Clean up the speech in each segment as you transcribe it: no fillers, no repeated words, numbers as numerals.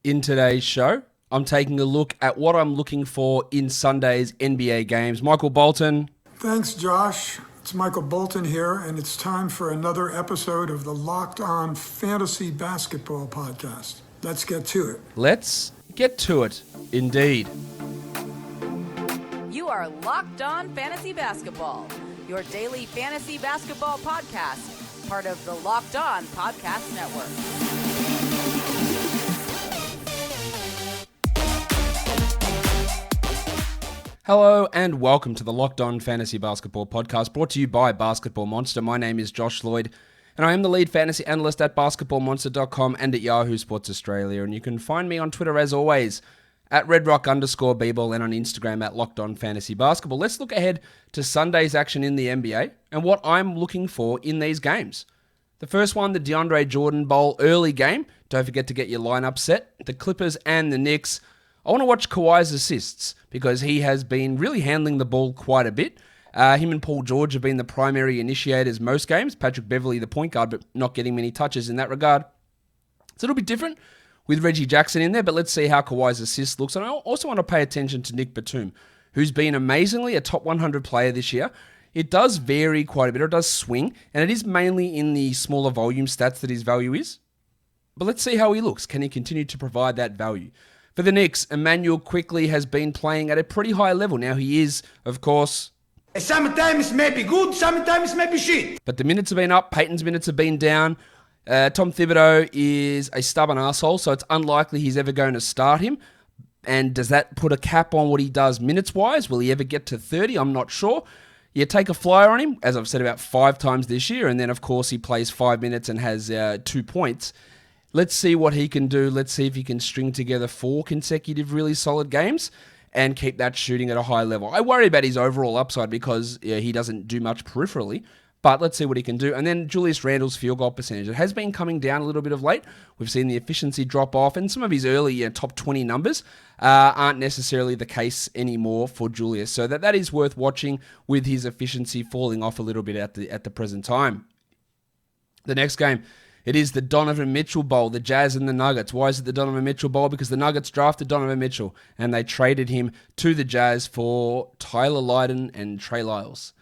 In today's show, I'm taking a look at what I'm looking for in Sunday's NBA games. Michael Bolton. Thanks, Josh. It's Michael Bolton here, and it's time for another episode of the Locked On Fantasy Basketball Podcast. Let's get to it. Let's get to it, indeed. You are Locked On Fantasy Basketball, your daily fantasy basketball podcast, part of the Locked On Podcast Network. Hello and welcome to the Locked On Fantasy Basketball Podcast, brought to you by Basketball Monster. My name is Josh Lloyd, and I am the lead fantasy analyst at basketballmonster.com and at Yahoo Sports Australia. And you can find me on Twitter, as always, at redrock_bball and on Instagram at Locked On Fantasy Basketball. Let's look ahead to Sunday's action in the NBA and what I'm looking for in these games. The first one, the DeAndre Jordan Bowl early game. Don't forget to get your lineup set. The Clippers and the Knicks. I want to watch Kawhi's assists because he has been really handling the ball quite a bit. Him and Paul George have been the primary initiators most games. Patrick Beverley, the point guard, but not getting many touches in that regard. It's a little bit different with Reggie Jackson in there, but let's see how Kawhi's assist looks. And I also want to pay attention to Nick Batum, who's been amazingly a top 100 player this year. It does vary quite a bit, or it does swing, and it is mainly in the smaller volume stats that his value is. But let's see how he looks. Can he continue to provide that value? For the Knicks, Emmanuel quickly has been playing at a pretty high level. Now he is, of course... Sometimes maybe good, sometimes maybe shit. But the minutes have been up, Peyton's minutes have been down. Tom Thibodeau is a stubborn asshole, so it's unlikely he's ever going to start him. And does that put a cap on what he does minutes-wise? Will he ever get to 30? I'm not sure. You take a flyer on him, as I've said about 5 times this year, and then, of course, he plays 5 minutes and has 2 points. Let's see what he can do. Let's see if he can string together 4 consecutive really solid games and keep that shooting at a high level. I worry about his overall upside because he doesn't do much peripherally, but let's see what he can do. And then Julius Randle's field goal percentage. It has been coming down a little bit of late. We've seen the efficiency drop off, and some of his early top 20 numbers aren't necessarily the case anymore for Julius. So that is worth watching with his efficiency falling off a little bit at the present time. The next game, it is the Donovan Mitchell Bowl, the Jazz and the Nuggets. Why is it the Donovan Mitchell Bowl? Because the Nuggets drafted Donovan Mitchell and they traded him to the Jazz for Tyler Lydon and Trey Lyles.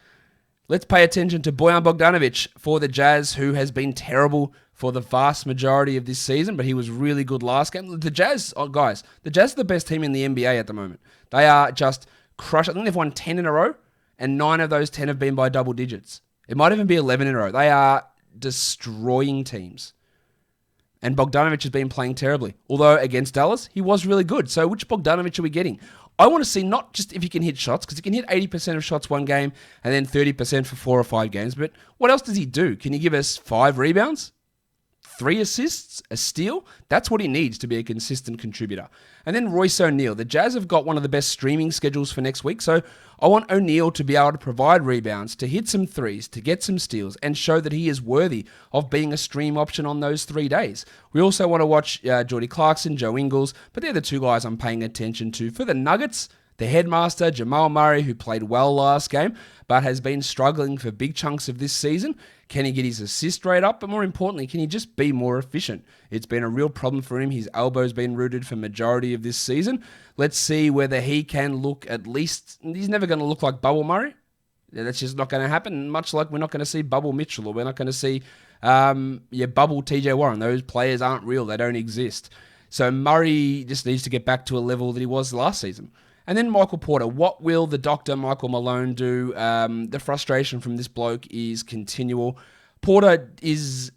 Let's pay attention to Bojan Bogdanovic for the Jazz, who has been terrible for the vast majority of this season, but he was really good last game. The Jazz, guys, the Jazz are the best team in the NBA at the moment. They are just crushed. I think they've won 10 in a row, and 9 of those 10 have been by double digits. It might even be 11 in a row. They are destroying teams. And Bogdanovic has been playing terribly. Although against Dallas, he was really good. So which Bogdanovic are we getting? I want to see not just if he can hit shots, because he can hit 80% of shots one game and then 30% for 4 or 5 games, but what else does he do? Can he give us 5 rebounds? 3 assists, a steal? That's what he needs to be a consistent contributor. And then Royce O'Neal. The Jazz have got one of the best streaming schedules for next week, so I want O'Neal to be able to provide rebounds, to hit some threes, to get some steals, and show that he is worthy of being a stream option on those 3 days. We also want to watch Jordy Clarkson, Joe Ingles, but they're the 2 guys I'm paying attention to. For the Nuggets, the headmaster, Jamal Murray, who played well last game, but has been struggling for big chunks of this season. Can he get his assist rate up? But more importantly, can he just be more efficient? It's been a real problem for him. His elbow's been rooted for majority of this season. Let's see whether he can look at least... He's never going to look like Bubble Murray. That's just not going to happen, much like we're not going to see Bubble Mitchell, or we're not going to see Bubble TJ Warren. Those players aren't real. They don't exist. So Murray just needs to get back to a level that he was last season. And then Michael Porter. What will the Dr. Michael Malone do? The frustration from this bloke is continual. Porter he's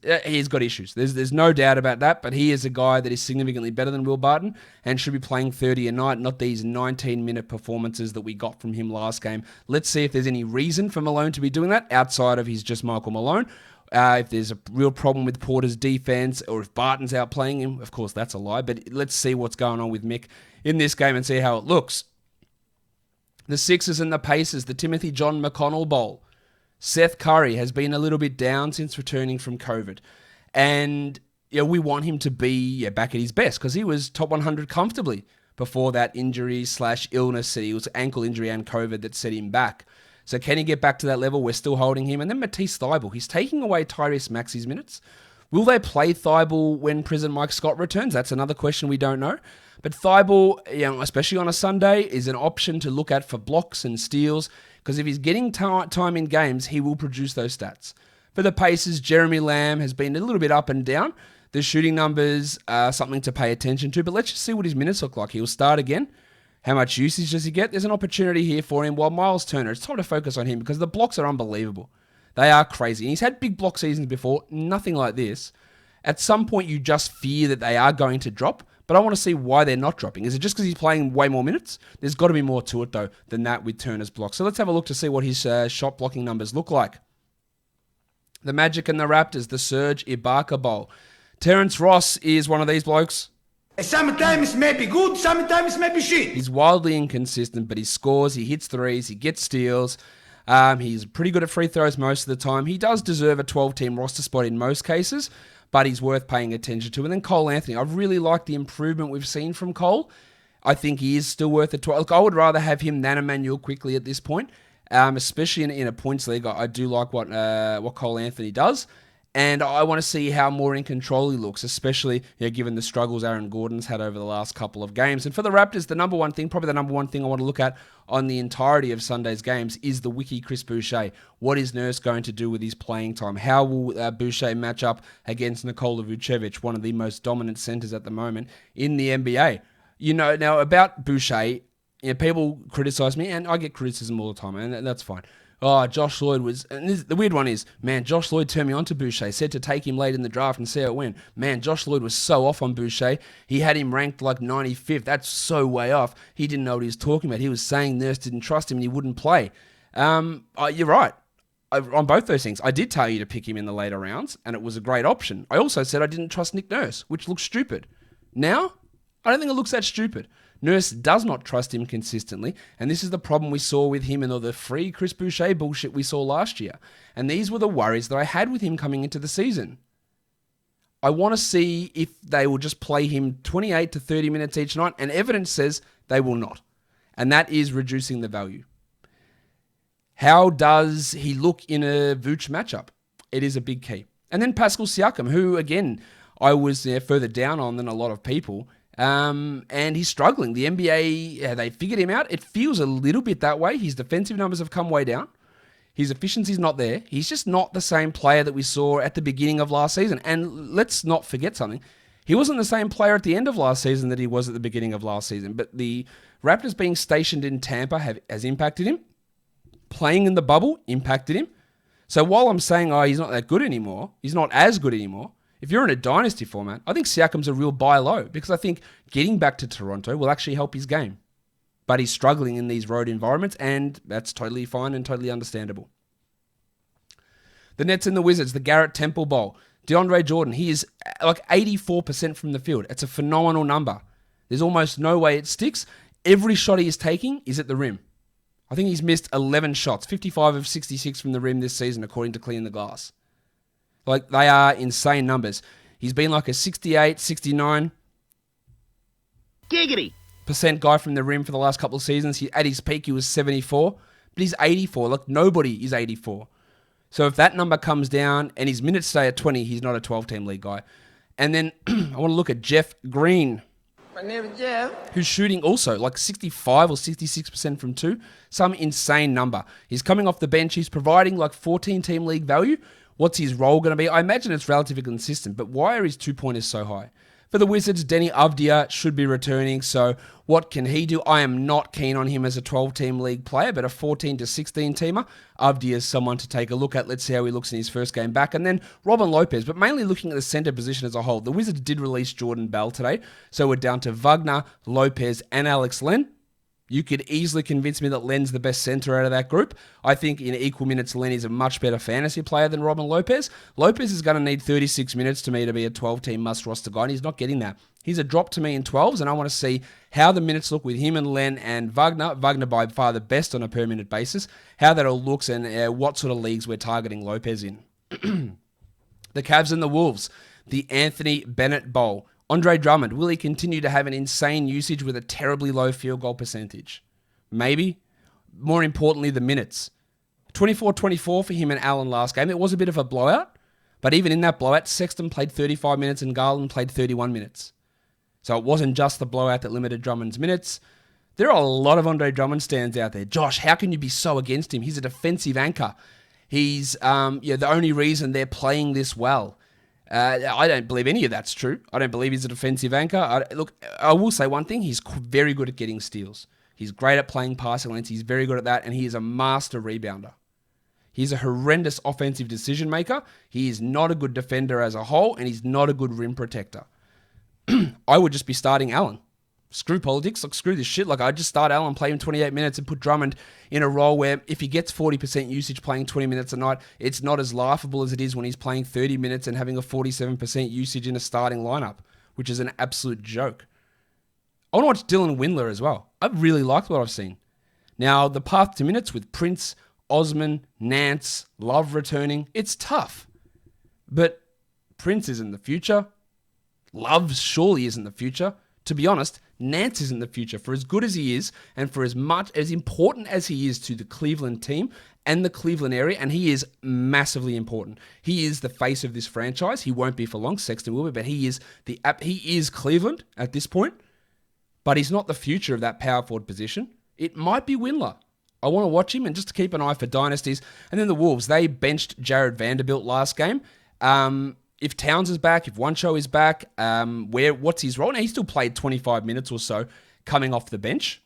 got issues. There's no doubt about that, but he is a guy that is significantly better than Will Barton and should be playing 30 a night, not these 19-minute performances that we got from him last game. Let's see if there's any reason for Malone to be doing that outside of he's just Michael Malone. If there's a real problem with Porter's defense, or if Barton's outplaying him, of course that's a lie, but let's see what's going on with Mick in this game and see how it looks. The Sixers and the Pacers, the Timothy John McConnell Bowl. Seth Curry has been a little bit down since returning from COVID. And we want him to be back at his best because he was top 100 comfortably before that injury/illness. It was ankle injury and COVID that set him back. So can he get back to that level? We're still holding him. And then Matisse Thybulle. He's taking away Tyrese Maxey's minutes, Will they play Thibault when Prison Mike Scott returns? That's another question we don't know. But Thibault, especially on a Sunday, is an option to look at for blocks and steals, because if he's getting time in games, he will produce those stats. For the Pacers, Jeremy Lamb has been a little bit up and down. The shooting numbers are something to pay attention to, but let's just see what his minutes look like. He'll start again. How much usage does he get? There's an opportunity here for him. While Miles Turner, it's time to focus on him because the blocks are unbelievable. They are crazy. And he's had big block seasons before, nothing like this. At some point, you just fear that they are going to drop, but I want to see why they're not dropping. Is it just because he's playing way more minutes? There's got to be more to it, though, than that with Turner's blocks. So let's have a look to see what his shot blocking numbers look like. The Magic and the Raptors, the Serge Ibaka Bowl. Terrence Ross is one of these blokes. Sometimes maybe good, sometimes maybe shit. He's wildly inconsistent, but he scores, he hits threes, he gets steals. He's pretty good at free throws most of the time. He does deserve a 12-team roster spot in most cases, but he's worth paying attention to. And then Cole Anthony. I really like the improvement we've seen from Cole. I think he is still worth a 12. Look, I would rather have him than Emmanuel quickly at this point. Especially in a points league, I do like what Cole Anthony does, and I want to see how more in control he looks, especially given the struggles Aaron Gordon's had over the last couple of games. And for the Raptors, probably the number one thing I want to look at on the entirety of Sunday's games is the wiki Chris Boucher. What is Nurse going to do with his playing time? How will Boucher match up against Nikola Vucevic, one of the most dominant centers at the moment in the NBA? Now about Boucher. People criticize me, and I get criticism all the time, and that's fine. Oh, Josh Lloyd was... And the weird one is, man, Josh Lloyd turned me on to Boucher, said to take him late in the draft and see how it went. Man, Josh Lloyd was so off on Boucher. He had him ranked like 95th. That's so way off. He didn't know what he was talking about. He was saying Nurse didn't trust him and he wouldn't play. You're right. On both those things, I did tell you to pick him in the later rounds, and it was a great option. I also said I didn't trust Nick Nurse, which looks stupid. Now, I don't think it looks that stupid. Nurse does not trust him consistently, and this is the problem we saw with him and all the free Chris Boucher bullshit we saw last year. And these were the worries that I had with him coming into the season. I want to see if they will just play him 28 to 30 minutes each night, and evidence says they will not. And that is reducing the value. How does he look in a Vooch matchup? It is a big key. And then Pascal Siakam, who, again, I was further down on than a lot of people. And he's struggling. The NBA, they figured him out. It feels a little bit that way. His defensive numbers have come way down. His efficiency's not there. He's just not the same player that we saw at the beginning of last season. And let's not forget something. He wasn't the same player at the end of last season that he was at the beginning of last season. But the Raptors being stationed in Tampa has impacted him. Playing in the bubble impacted him. So while I'm saying, he's not that good anymore, he's not as good anymore, if you're in a dynasty format, I think Siakam's a real buy low because I think getting back to Toronto will actually help his game. But he's struggling in these road environments, and that's totally fine and totally understandable. The Nets and the Wizards, the Garrett Temple Bowl. DeAndre Jordan, he is like 84% from the field. It's a phenomenal number. There's almost no way it sticks. Every shot he is taking is at the rim. I think he's missed 11 shots, 55 of 66 from the rim this season, according to Clean the Glass. Like, they are insane numbers. He's been like a 68, 69 Giggity. % guy from the rim for the last couple of seasons. At his peak, he was 74, but he's 84. Look, nobody is 84. So if that number comes down and his minutes stay at 20, he's not a 12-team league guy. And then I want to look at Jeff Green. My name is Jeff. Who's shooting also like 65 or 66% from two. Some insane number. He's coming off the bench. He's providing like 14-team league value. What's his role going to be? I imagine it's relatively consistent, but why are his 2-pointers so high? For the Wizards, Denny Avdia should be returning, so what can he do? I am not keen on him as a 12-team league player, but a 14 to 16-teamer. Avdia is someone to take a look at. Let's see how he looks in his first game back. And then Robin Lopez, but mainly looking at the center position as a whole. The Wizards did release Jordan Bell today, so we're down to Wagner, Lopez, and Alex Len. You could easily convince me that Len's the best center out of that group. I think in equal minutes, Len is a much better fantasy player than Robin Lopez. Lopez is going to need 36 minutes to me to be a 12-team must-roster guy, and he's not getting that. He's a drop to me in 12s, and I want to see how the minutes look with him and Len and Wagner. Wagner by far the best on a per-minute basis. How that all looks and what sort of leagues we're targeting Lopez in. The Cavs and the Wolves. The Anthony Bennett Bowl. Andre Drummond, will he continue to have an insane usage with a terribly low field goal percentage? Maybe. More importantly, the minutes. 24-24 for him and Allen last game. It was a bit of a blowout, But even in that blowout, Sexton played 35 minutes and Garland played 31 minutes. So it wasn't just the blowout that limited Drummond's minutes. There are a lot of Andre Drummond stands out there. Josh, how can you be so against him? He's a defensive anchor. He's the only reason they're playing this well. I don't believe any of that's true. I don't believe he's a defensive anchor. I will say one thing. He's very good at getting steals. He's great at playing passing lanes. He's very good at that, and he is a master rebounder. He's a horrendous offensive decision maker. He is not a good defender as a whole, and he's not a good rim protector. I would just be starting Allen. Screw politics. Screw this shit. I'd just start Allen, play him 28 minutes, and put Drummond in a role where if he gets 40% usage playing 20 minutes a night, it's not as laughable as it is when he's playing 30 minutes and having a 47% usage in a starting lineup, which is an absolute joke. I want to watch Dylan Windler as well. I've really liked what I've seen. Now, the path to minutes with Prince, Osman, Nance, Love returning, it's tough. But Prince isn't the future. Love surely isn't the future. To be honest, Nance isn't the future. For as good as he is, and for as important as he is to the Cleveland team and the Cleveland area, and he is massively important. He is the face of this franchise. He won't be for long. Sexton will be, but he is Cleveland at this point. But he's not the future of that power forward position. It might be Windler. I want to watch him, and just to keep an eye for dynasties. And then the Wolves, they benched Jared Vanderbilt last game. If Towns is back, if One-Show is back, what's his role? Now, he still played 25 minutes or so coming off the bench.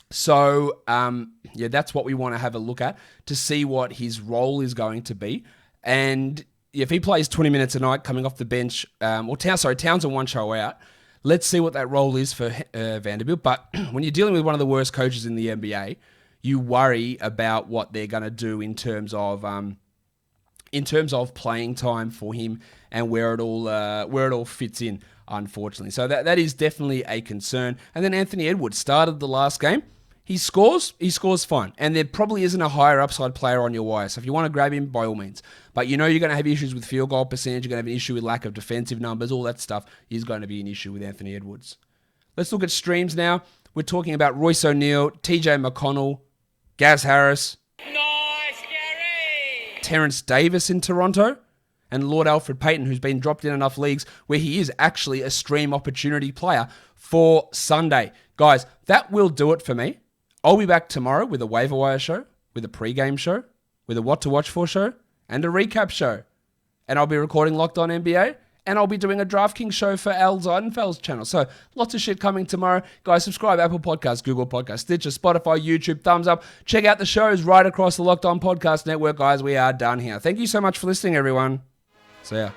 So, that's what we want to have a look at to see what his role is going to be. And if he plays 20 minutes a night coming off the bench, Towns and One-Show out, let's see what that role is for Vanderbilt. But when you're dealing with one of the worst coaches in the NBA, you worry about what they're going to do in terms of playing time for him and where it all fits in, unfortunately. So that is definitely a concern. And then Anthony Edwards started the last game. He scores fine. And there probably isn't a higher upside player on your wire. So if you want to grab him, by all means. But you know you're going to have issues with field goal percentage. You're going to have an issue with lack of defensive numbers. All that stuff is going to be an issue with Anthony Edwards. Let's look at streams now. We're talking about Royce O'Neal, TJ McConnell, Gaz Harris, Terrence Davis in Toronto, and Lord Alfred Payton, who's been dropped in enough leagues where he is actually a stream opportunity player for Sunday. Guys, that will do it for me. I'll be back tomorrow with a waiver wire show, with a pregame show, with a what to watch for show, and a recap show. And I'll be recording Locked On NBA, and I'll be doing a DraftKings show for Al Zeidenfeld's channel. So lots of shit coming tomorrow. Guys, subscribe Apple Podcasts, Google Podcasts, Stitcher, Spotify, YouTube, thumbs up. Check out the shows right across the Locked On Podcast Network. Guys, we are done here. Thank you so much for listening, everyone. See ya.